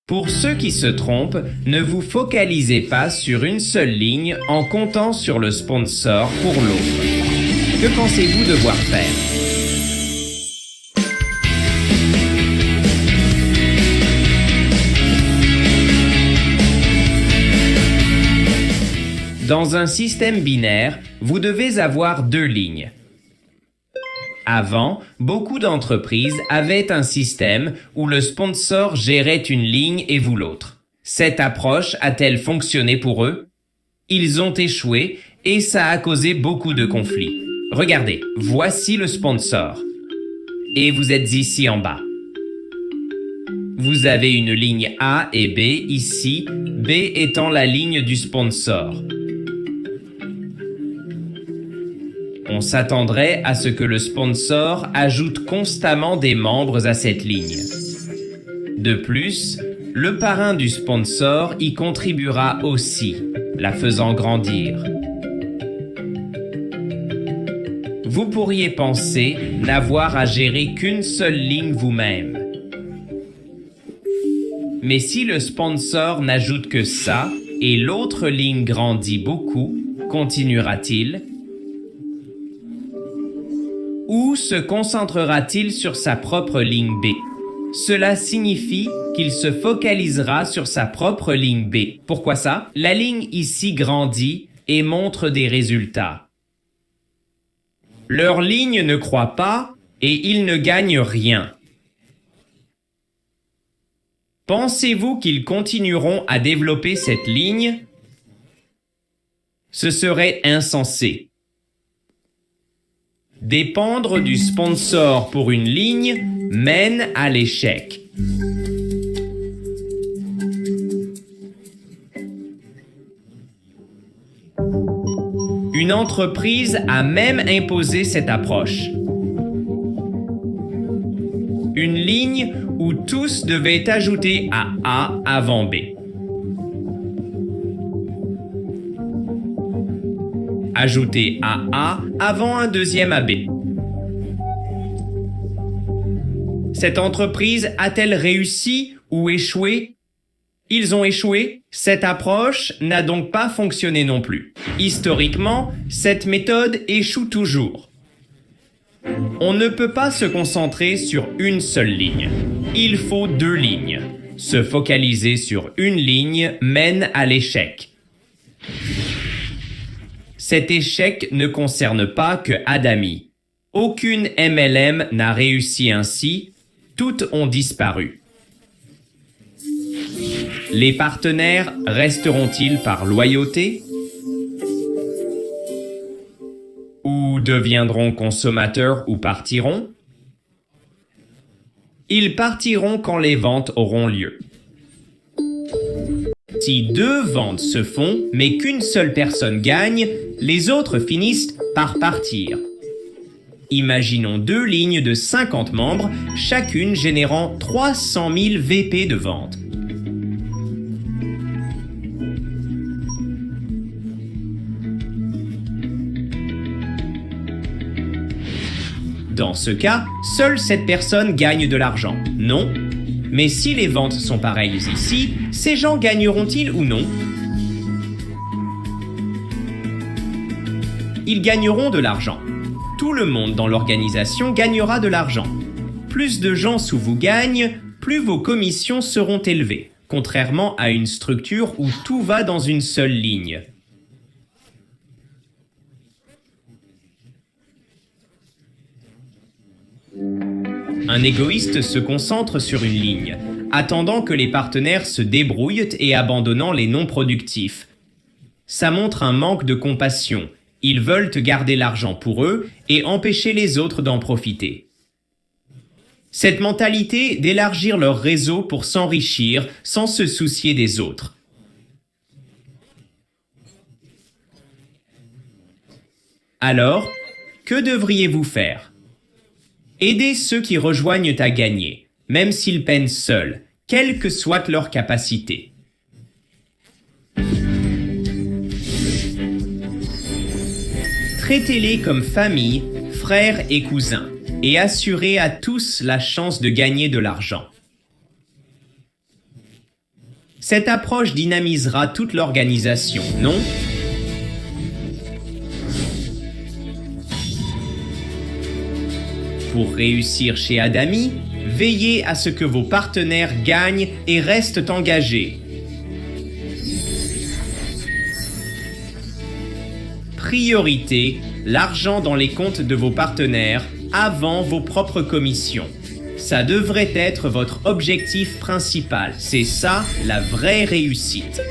Pour ceux qui se trompent, ne vous focalisez pas sur une seule ligne en comptant sur le sponsor pour l'autre. Que pensez-vous devoir faire? Dans un système binaire, vous devez avoir deux lignes. Avant, beaucoup d'entreprises avaient un système où le sponsor gérait une ligne et vous l'autre. Cette approche a-t-elle fonctionné pour eux? Ils ont échoué et ça a causé beaucoup de conflits. Regardez, voici le sponsor. Et vous êtes ici en bas. Vous avez une ligne A et B ici, B étant la ligne du sponsor. On s'attendrait à ce que le sponsor ajoute constamment des membres à cette ligne. De plus, le parrain du sponsor y contribuera aussi, la faisant grandir. Vous pourriez penser n'avoir à gérer qu'une seule ligne vous-même. Mais si le sponsor n'ajoute que ça et l'autre ligne grandit beaucoup, continuera-t-il? Ou se concentrera-t-il sur sa propre ligne B? Cela signifie qu'il se focalisera sur sa propre ligne B. Pourquoi ça? La ligne ici grandit et montre des résultats. Leur ligne ne croît pas et ils ne gagnent rien. Pensez-vous qu'ils continueront à développer cette ligne? Ce serait insensé. Dépendre du sponsor pour une ligne mène à l'échec. Une entreprise a même imposé cette approche. Une ligne où tous devaient ajouter à A avant B. Ajouter à A avant un deuxième à B. Cette entreprise a-t-elle réussi ou échoué? Ils ont échoué. Cette approche n'a donc pas fonctionné non plus. Historiquement, cette méthode échoue toujours. On ne peut pas se concentrer sur une seule ligne. Il faut deux lignes. Se focaliser sur une ligne mène à l'échec. Cet échec ne concerne pas que Adami. Aucune MLM n'a réussi ainsi, toutes ont disparu. Les partenaires resteront-ils par loyauté? Ou deviendront consommateurs ou partiront? Ils partiront quand les ventes auront lieu. Si deux ventes se font, mais qu'une seule personne gagne, les autres finissent par partir. Imaginons deux lignes de 50 membres, chacune générant 300 000 VP de vente. Dans ce cas, seule cette personne gagne de l'argent, non? Mais si les ventes sont pareilles ici, ces gens gagneront-ils ou non? Ils gagneront de l'argent. Tout le monde dans l'organisation gagnera de l'argent. Plus de gens sous vous gagnent, plus vos commissions seront élevées, contrairement à une structure où tout va dans une seule ligne. Un égoïste se concentre sur une ligne, attendant que les partenaires se débrouillent et abandonnant les non productifs. Ça montre un manque de compassion. Ils veulent garder l'argent pour eux et empêcher les autres d'en profiter. Cette mentalité d'élargir leur réseau pour s'enrichir sans se soucier des autres. Alors, que devriez-vous faire? Aidez ceux qui rejoignent à gagner, même s'ils peinent seuls, quelle que soit leur capacité. Traitez-les comme famille, frères et cousins, et assurez à tous la chance de gagner de l'argent. Cette approche dynamisera toute l'organisation, non? Pour réussir chez Adami, veillez à ce que vos partenaires gagnent et restent engagés. Priorité, l'argent dans les comptes de vos partenaires avant vos propres commissions. Ça devrait être votre objectif principal. C'est ça la vraie réussite.